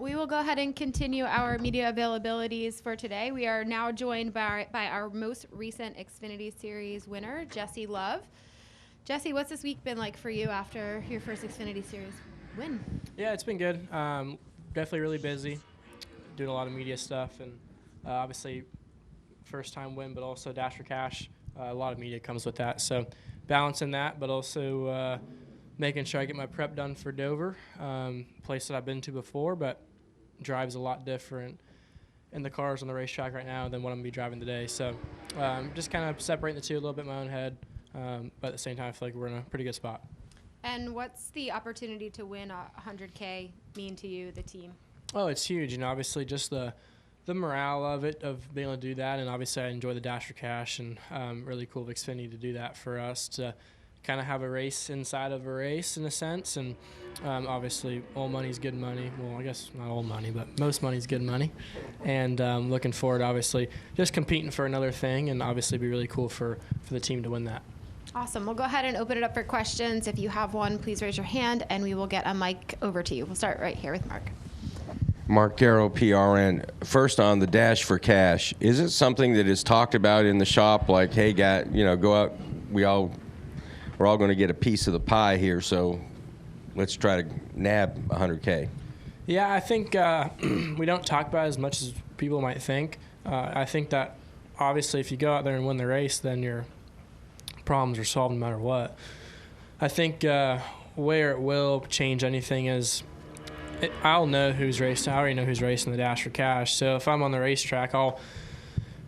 we will go ahead and continue our media availabilities for today. We are now joined by our most recent Xfinity Series winner, Jesse Love. Jesse, what's this week been like for you after your first Xfinity Series win? Yeah, it's been good. Definitely really busy, doing a lot of media stuff, and obviously first time win, but also Dash for Cash. A lot of media comes with that. So balancing that, but also making sure I get my prep done for Dover, place that I've been to before, but drives a lot different in the cars on the racetrack right now than what I'm going to be driving today. So just kind of separating the two a little bit in my own head, but at the same time, I feel like we're in a pretty good spot. And what's the opportunity to win a 100K mean to you, the team? Oh, it's huge. Obviously just the morale of it, of being able to do that, and obviously I enjoy the Dash for Cash, and really cool of Xfinity to do that for us, to kind of have a race inside of a race in a sense. And obviously all money's good money. Well, I guess not all money, but most money's good money. And looking forward, obviously, just competing for another thing, and obviously be really cool for the team to win that. Awesome. We'll go ahead and open it up for questions. If you have one, please raise your hand, and we will get a mic over to you. We'll start right here with Mark. Mark Garrow, PRN. First on the Dash for Cash, is it something that is talked about in the shop, like, hey, go out, we're all going to get a piece of the pie here, so let's try to nab 100K? Yeah, I think we don't talk about it as much as people might think. I think that obviously if you go out there and win the race, then your problems are solved no matter what. I think where it will change anything is I'll know who's racing. I already know who's racing the Dash for Cash. So if I'm on the racetrack, if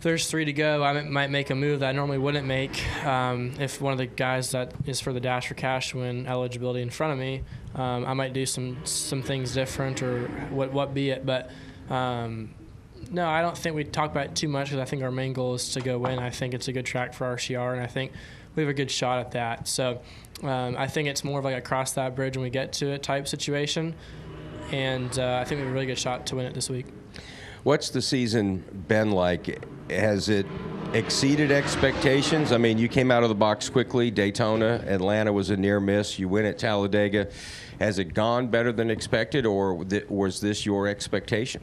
there's 3 to go, I might make a move that I normally wouldn't make. If one of the guys that is for the Dash for Cash to win eligibility in front of me, I might do some things different or what be it. But no, I don't think we talk about it too much, because I think our main goal is to go win. I think it's a good track for RCR, and I think we have a good shot at that. So I think it's more of like a cross that bridge when we get to it type situation. And I think we have a really good shot to win it this week. What's the season been like? Has it exceeded expectations? I mean, you came out of the box quickly. Daytona, Atlanta was a near miss. You win at Talladega. Has it gone better than expected, or was this your expectation?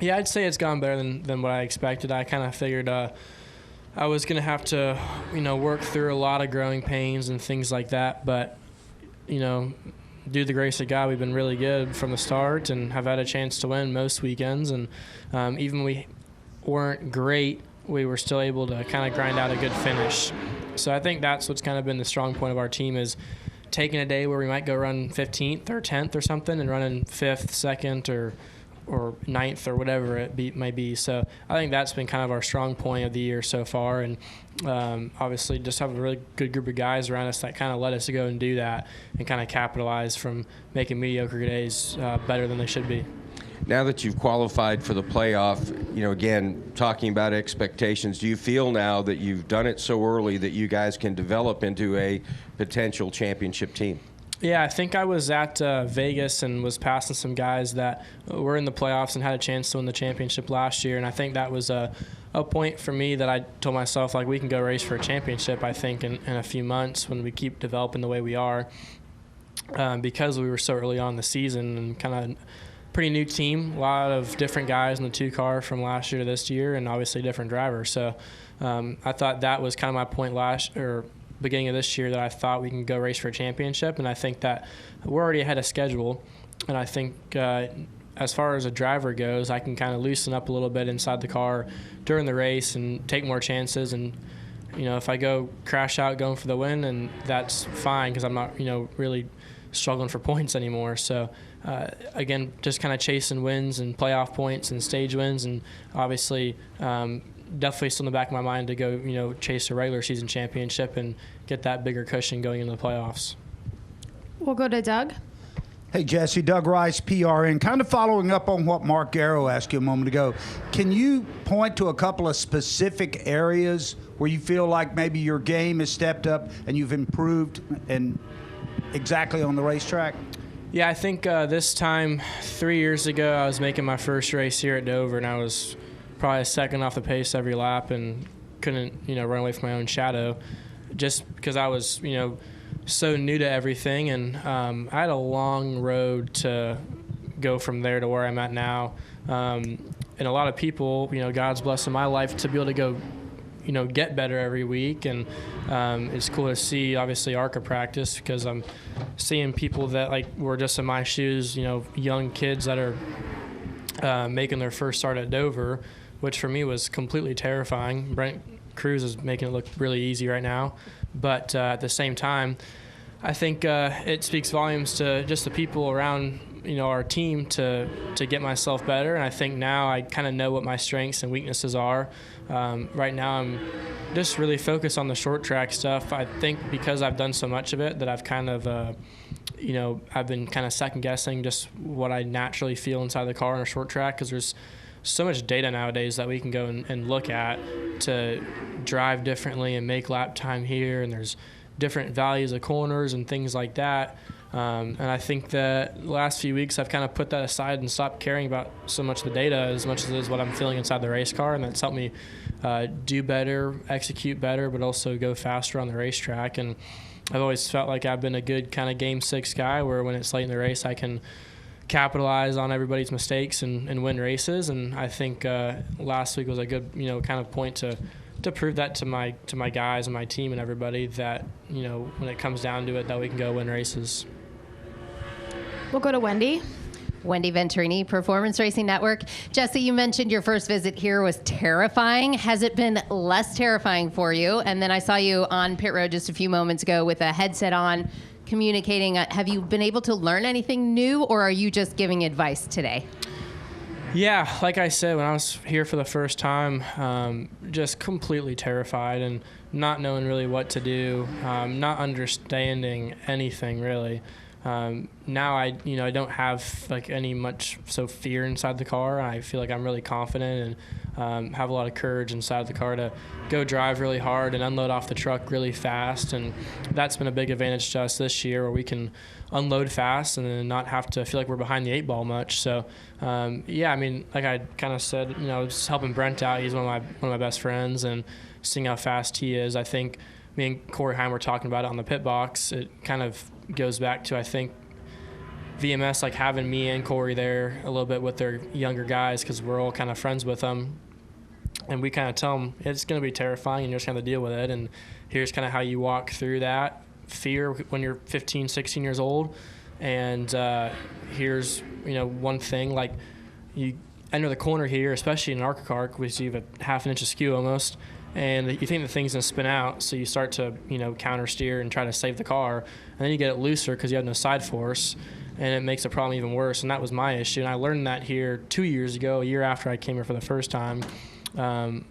Yeah, I'd say it's gone better than what I expected. I kind of figured I was going to have to, work through a lot of growing pains and things like that. But, due to the grace of God, we've been really good from the start and have had a chance to win most weekends. And even we weren't great, we were still able to kind of grind out a good finish. So I think that's what's kind of been the strong point of our team, is taking a day where we might go run 15th or 10th or something and running 5th, 2nd, or 9th or whatever it might be. So I think that's been kind of our strong point of the year so far. And obviously just have a really good group of guys around us that kind of let us go and do that and kind of capitalize from making mediocre days better than they should be. Now that you've qualified for the playoff, again, talking about expectations, do you feel now that you've done it so early that you guys can develop into a potential championship team? Yeah, I think I was at Vegas and was passing some guys that were in the playoffs and had a chance to win the championship last year, and I think that was a point for me that I told myself, like, we can go race for a championship, I think, in a few months when we keep developing the way we are, because we were so early on in the season and kind of pretty new team, a lot of different guys in the 2-car from last year to this year, and obviously different drivers. So I thought that was kind of my point beginning of this year, that I thought we can go race for a championship, and I think that we're already ahead of schedule. And I think as far as a driver goes, I can kind of loosen up a little bit inside the car during the race and take more chances. And if I go crash out going for the win, and that's fine, because I'm not really struggling for points anymore. So again, just kind of chasing wins and playoff points and stage wins, and obviously definitely still in the back of my mind to go, chase a regular season championship and get that bigger cushion going into the playoffs. We'll go to Doug. Hey, Jesse, Doug Rice, PRN. Kind of following up on what Mark Garrow asked you a moment ago, can you point to a couple of specific areas where you feel like maybe your game has stepped up and you've improved and exactly on the racetrack? Yeah, I think this time 3 years ago, I was making my first race here at Dover, and I was probably a second off the pace every lap and couldn't, run away from my own shadow, just because I was, so new to everything. And I had a long road to go from there to where I'm at now. And a lot of people, God's blessing my life to be able to go, get better every week. And it's cool to see, obviously, ARCA practice, because I'm seeing people that were just in my shoes, young kids that are making their first start at Dover, which for me was completely terrifying. Brent Cruz is making it look really easy right now. But at the same time, I think it speaks volumes to just the people around, our team to get myself better. And I think now I kind of know what my strengths and weaknesses are. Right now I'm just really focused on the short track stuff. I think because I've done so much of it that I've kind of, I've been kind of second guessing just what I naturally feel inside the car on a short track, because there's so much data nowadays that we can go and look at to drive differently and make lap time here. And there's different values of corners and things like that. And I think that the last few weeks I've kind of put that aside and stopped caring about so much the data as much as it is what I'm feeling inside the race car. And that's helped me do better, execute better, but also go faster on the racetrack. And I've always felt like I've been a good kind of game 6 guy, where when it's late in the race I can capitalize on everybody's mistakes and win races. And I think last week was a good, kind of point to prove that to my guys and my team and everybody that, when it comes down to it, that we can go win races. We'll go to Wendy. Wendy Venturini, Performance Racing Network. Jesse, you mentioned your first visit here was terrifying. Has it been less terrifying for you? And then I saw you on pit road just a few moments ago with a headset on, communicating. Have you been able to learn anything new, or are you just giving advice today? Yeah, like I said, when I was here for the first time, just completely terrified and not knowing really what to do, not understanding anything really. Now I don't have any much fear inside the car. I feel like I'm really confident and have a lot of courage inside the car to go drive really hard and unload off the truck really fast. And that's been a big advantage to us this year, where we can unload fast and then not have to feel like we're behind the 8 ball much. So like I kind of said, just helping Brent out. He's one of my best friends, and seeing how fast he is. I think me and Corey Heim were talking about it on the pit box. It kind of goes back to, I think, VMS having me and Corey there a little bit with their younger guys, because we're all kind of friends with them, and we kind of tell them it's going to be terrifying and you're just going to deal with it, and here's kind of how you walk through that fear when you're 15, 16 years old. And here's one thing, you enter the corner here, especially in an ARCA car, which you have a half an inch of skew almost, and you think the thing's going to spin out, so you start to counter steer and try to save the car, and then you get it looser because you have no side force, and it makes the problem even worse. And that was my issue, and I learned that here 2 years ago, a year after I came here for the first time,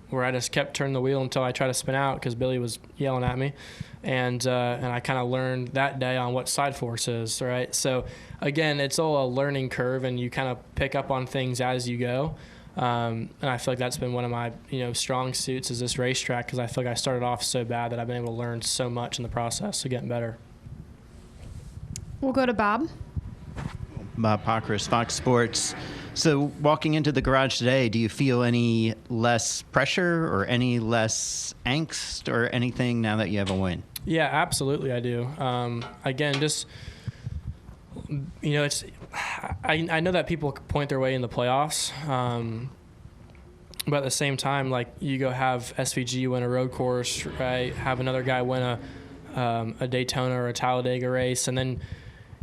where I just kept turning the wheel until I tried to spin out because Billy was yelling at me, and I kind of learned that day on what side force is, right? So again, it's all a learning curve, and you kind of pick up on things as you go. And I feel like that's been one of my strong suits, is this racetrack, because I feel like I started off so bad that I've been able to learn so much in the process of getting better. We'll go to Bob. Bob Pockris, Fox Sports. So walking into the garage today, do you feel any less pressure or any less angst or anything now that you have a win? Yeah, absolutely I do. Again, just, it's I know that people point their way in the playoffs, but at the same time, you go have SVG win a road course, right? Have another guy win a Daytona or a Talladega race, and then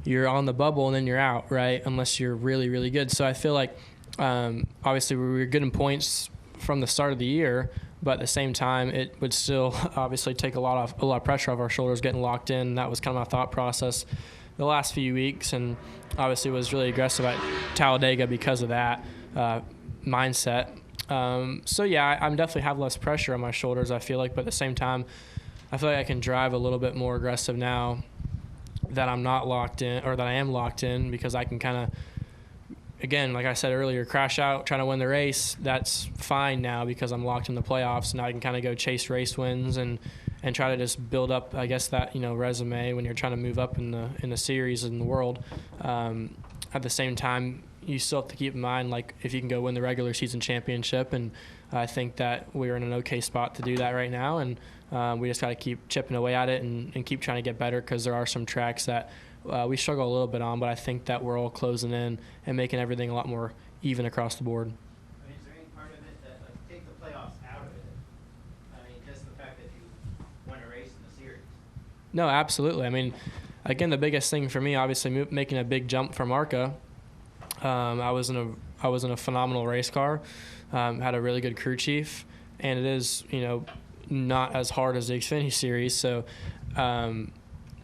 you're on the bubble and then you're out, right? Unless you're really, really good. So I feel like obviously we were good in points from the start of the year, but at the same time, it would still obviously take a lot of pressure off our shoulders getting locked in. That was kind of my thought process the last few weeks, and obviously was really aggressive at Talladega because of that mindset. So yeah, I'm definitely have less pressure on my shoulders, I feel like, but at the same time, I feel like I can drive a little bit more aggressive now that I'm not locked in, or that I am locked in, because I can kind of, again, like I said earlier, crash out, trying to win the race. That's fine now because I'm locked in the playoffs. Now I can kind of go chase race wins and try to just build up, I guess, that resume when you're trying to move up in the series in the world. At the same time, you still have to keep in mind, if you can go win the regular season championship, and I think that we're in an okay spot to do that right now, and we just got to keep chipping away at it and keep trying to get better, because there are some tracks that we struggle a little bit on, but I think that we're all closing in and making everything a lot more even across the board. I mean, is there any part of it that, like, take the playoffs out of it? I mean, just the fact that you won a race in the series. No, absolutely. I mean, again, the biggest thing for me, obviously, making a big jump from ARCA. I was in a phenomenal race car, had a really good crew chief, and it is, not as hard as the Xfinity Series. So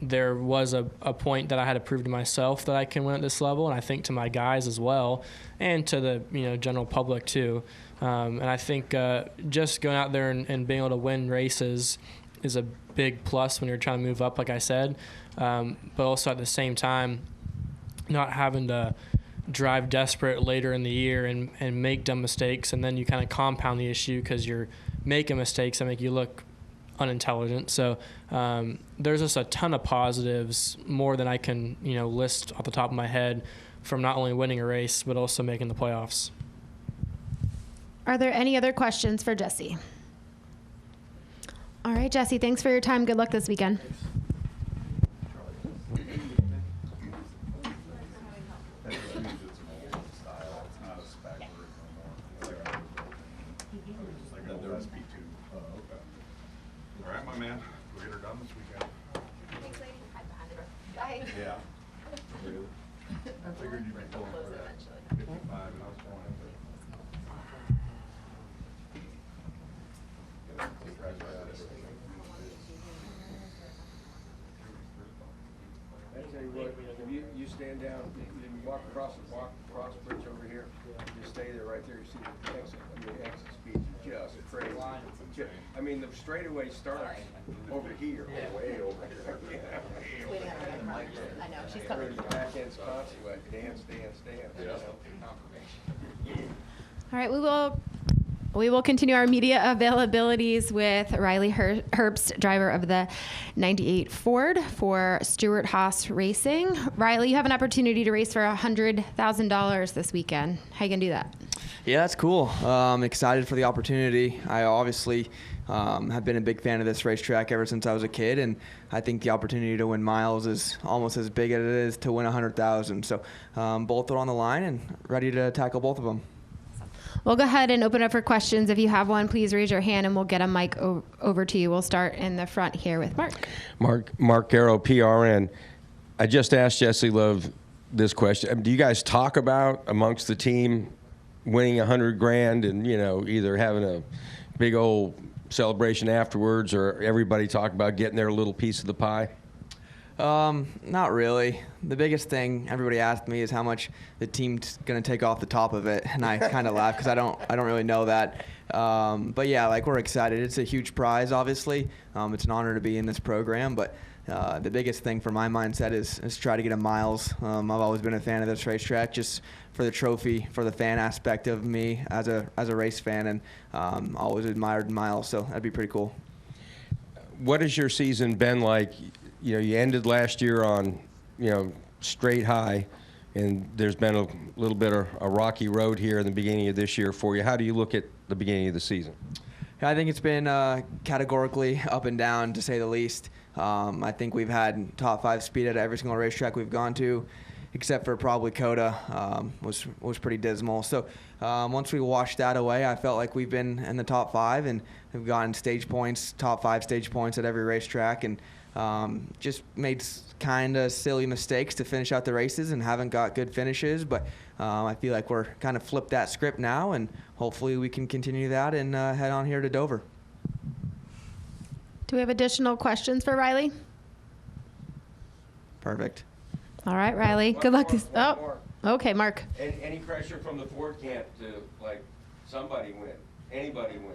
there was a point that I had to prove to myself that I can win at this level, and I think to my guys as well, and to the general public too. And I think just going out there and being able to win races is a big plus when you're trying to move up, like I said. But also at the same time, not having to drive desperate later in the year and make dumb mistakes, and then you kind of compound the issue because you're making mistakes that make you look unintelligent. So there's just a ton of positives, more than I can list off the top of my head, from not only winning a race but also making the playoffs. Are there any other questions for Jesse? All right, Jesse, thanks for your time. Good luck this weekend. All right, my man. We'll get her done this weekend. Thanks, lady. Bye. Yeah. I figured you'd be pulling for that 55, and I was going up there. I tell you what, if you stand down, you walk across bridge over here, just stay there right there. You see the exit speed is just crazy. I mean, the straightaway starts over here, way over here. I know, she's coming. Back end's constantly like dance. All right, we will continue our media availabilities with Riley Herbst, driver of the 98 Ford for Stewart Haas Racing. Riley, you have an opportunity to race for $100,000 this weekend. How you gonna do that? Yeah, that's cool. I'm excited for the opportunity. I obviously have been a big fan of this racetrack ever since I was a kid, and I think the opportunity to win miles is almost as big as it is to win 100,000. So both are on the line and ready to tackle both of them. We'll go ahead and open up for questions. If you have one, please raise your hand and we'll get a mic over to you. We'll start in the front here with Mark. Mark Garrow, PRN. I just asked Jesse Love this question. Do you guys talk about amongst the team winning $100,000 and either having a big old celebration afterwards, or everybody talk about getting their little piece of the pie? Not really. The biggest thing everybody asked me is how much the team's going to take off the top of it, and I kind of laugh because I don't really know that. But yeah, we're excited. It's a huge prize, obviously. It's an honor to be in this program, but the biggest thing for my mindset is try to get a miles. I've always been a fan of this racetrack, just for the trophy, for the fan aspect of me as a race fan, and always admired miles. So that'd be pretty cool. What has your season been like? You ended last year on, straight high, and there's been a little bit of a rocky road here in the beginning of this year for you. How do you look at the beginning of the season? I think it's been categorically up and down, to say the least. I think we've had top 5 speed at every single racetrack we've gone to, except for probably Coda, was pretty dismal. So once we washed that away, I felt like we've been in the top 5 and have gotten stage points, top 5 stage points at every racetrack, and just made kind of silly mistakes to finish out the races and haven't got good finishes. But I feel like we're kind of flipped that script now, and hopefully we can continue that and head on here to Dover. Do we have additional questions for Riley? Perfect. All right, Riley. Good luck. Okay, Mark. Any pressure from the Ford camp to, somebody win, anybody win?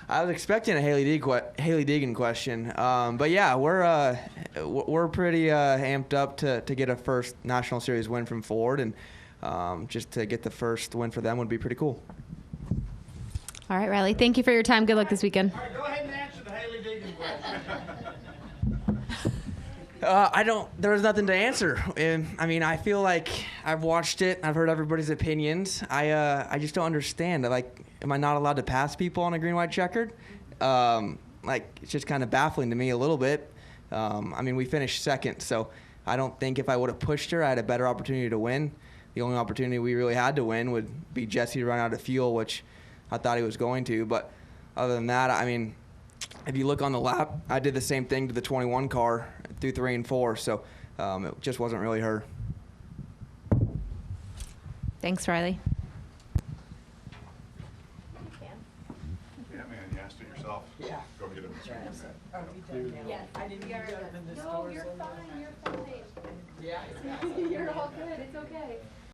I was expecting a Haley Deegan question, but yeah, we're pretty amped up to get a first National Series win from Ford, and just to get the first win for them would be pretty cool. All right, Riley. Thank you for your time. Good luck this weekend. All right, go ahead and answer the Haley Deegan question. There was nothing to answer. I mean, I feel like I've watched it. I've heard everybody's opinions. I just don't understand. Am I not allowed to pass people on a green-white checkered? It's just kind of baffling to me a little bit. I mean, we finished second, so I don't think if I would have pushed her, I had a better opportunity to win. The only opportunity we really had to win would be Jesse to run out of fuel, which I thought he was going to. But other than that, I mean, if you look on the lap, I did the same thing to the 21 car through 3 and 4. So it just wasn't really her. Thanks, Riley. Yeah, man, you asked it yourself. Yeah. Go get it. Yes. I didn't get it in the store. No, you're fine. You're fine. Yeah. You're all good. It's okay.